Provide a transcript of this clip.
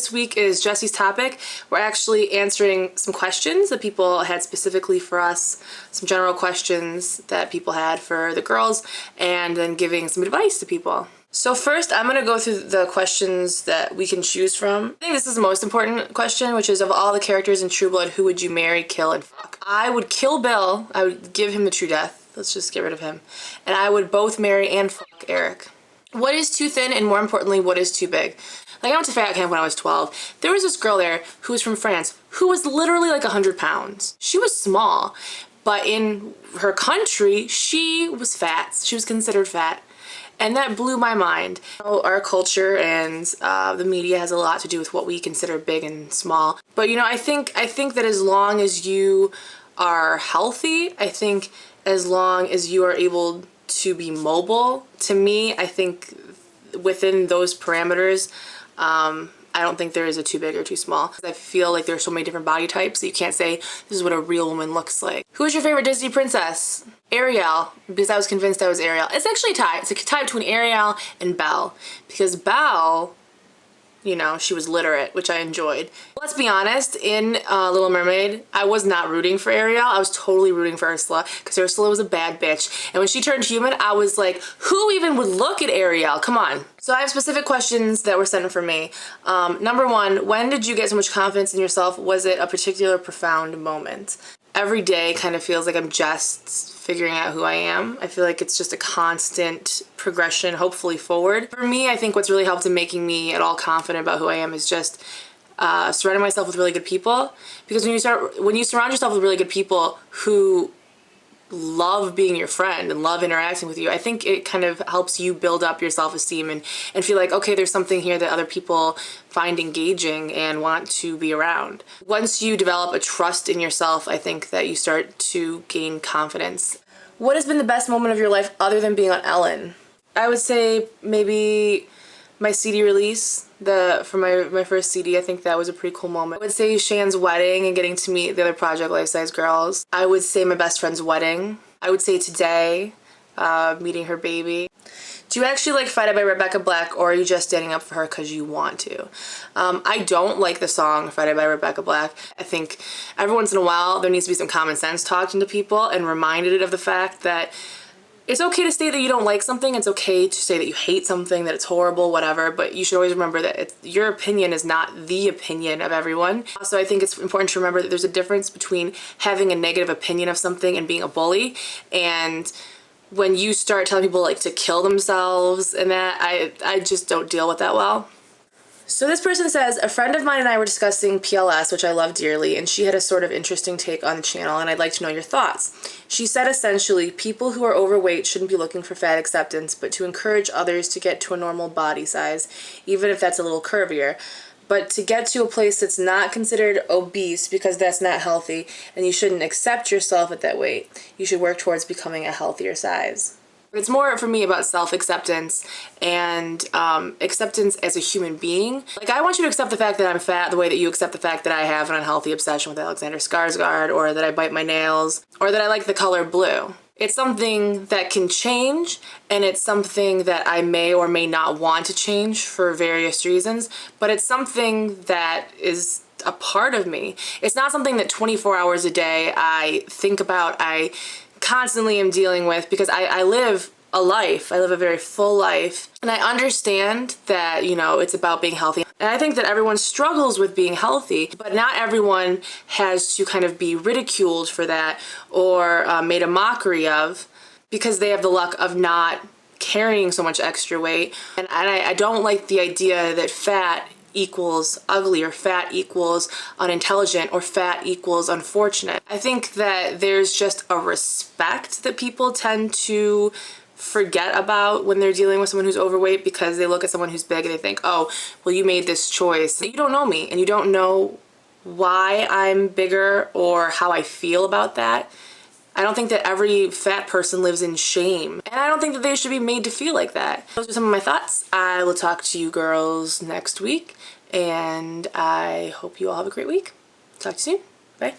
this week is Jesse's topic. We're actually answering some questions that people had specifically for us, some general questions that people had for the girls, and then giving some advice to people. So first, I'm going to go through the questions that we can choose from. I think this is the most important question, which is, of all the characters in True Blood, who would you marry, kill, and fuck? I would kill Bill. I would give him the true death. Let's just get rid of him. And I would both marry and fuck Eric. What is too thin, and more importantly, what is too big? Like, I went to fat camp when I was 12. There was this girl there who was from France who was literally like 100 pounds. She was small, but in her country, she was fat. She was considered fat. And that blew my mind. Our culture and the media has a lot to do with what we consider big and small. But you know, I think that as long as you are healthy, I think as long as you are able to be mobile, to me, I think within those parameters, I don't think there is a too big or too small. I feel like there's so many different body types that you can't say this is what a real woman looks like. Who is your favorite Disney princess? Ariel, because I was convinced I was Ariel. It's actually a tie. It's a tie between Ariel and Belle, because Belle, you know, she was literate, which I enjoyed. Let's be honest, in Little Mermaid, I was not rooting for Ariel. I was totally rooting for Ursula, because Ursula was a bad bitch. And when she turned human, I was like, who even would look at Ariel? Come on. So I have specific questions that were sent for me. Number one, when did you get so much confidence in yourself? Was it a particular profound moment? Every day kind of feels like I'm just figuring out who I am. I feel like it's just a constant progression, hopefully forward. For me, I think what's really helped in making me at all confident about who I am is just surrounding myself with really good people. Because when you surround yourself with really good people who love being your friend and love interacting with you, I think it kind of helps you build up your self-esteem and feel like, okay, there's something here that other people find engaging and want to be around. Once you develop a trust in yourself, I think that you start to gain confidence. What has been the best moment of your life other than being on Ellen? I would say maybe my CD release, for my first CD. I think that was a pretty cool moment. I would say Shan's wedding and getting to meet the other Project Life Size girls. I would say my best friend's wedding. I would say today, meeting her baby. Do you actually like Friday by Rebecca Black, or are you just standing up for her because you want to? I don't like the song Friday by Rebecca Black. I think every once in a while there needs to be some common sense talked into people and reminded of the fact that it's okay to say that you don't like something. It's okay to say that you hate something, that it's horrible, whatever, but you should always remember that your opinion is not the opinion of everyone. Also, I think it's important to remember that there's a difference between having a negative opinion of something and being a bully, and when you start telling people like to kill themselves and that, I just don't deal with that well. So this person says, a friend of mine and I were discussing PLS, which I love dearly, and she had a sort of interesting take on the channel, and I'd like to know your thoughts. She said essentially, people who are overweight shouldn't be looking for fat acceptance, but to encourage others to get to a normal body size, even if that's a little curvier. But to get to a place that's not considered obese, because that's not healthy, and you shouldn't accept yourself at that weight. You should work towards becoming a healthier size. It's more for me about self-acceptance and acceptance as a human being. Like, I want you to accept the fact that I'm fat the way that you accept the fact that I have an unhealthy obsession with Alexander Skarsgård, or that I bite my nails, or that I like the color blue. It's something that can change, and it's something that I may or may not want to change for various reasons, but it's something that is a part of me. It's not something that 24 hours a day I think about, I constantly am dealing with, because I live a life. I live a very full life, and I understand that, you know, it's about being healthy. And I think that everyone struggles with being healthy, but not everyone has to kind of be ridiculed for that or made a mockery of, because they have the luck of not carrying so much extra weight. And I don't like the idea that fat equals ugly, or fat equals unintelligent, or fat equals unfortunate. I think that there's just a respect that people tend to forget about when they're dealing with someone who's overweight, because they look at someone who's big and they think, oh, well, you made this choice. You don't know me, and you don't know why I'm bigger or how I feel about that. I don't think that every fat person lives in shame, and I don't think that they should be made to feel like that. Those are some of my thoughts. I will talk to you girls next week, and I hope you all have a great week. Talk to you soon. Bye.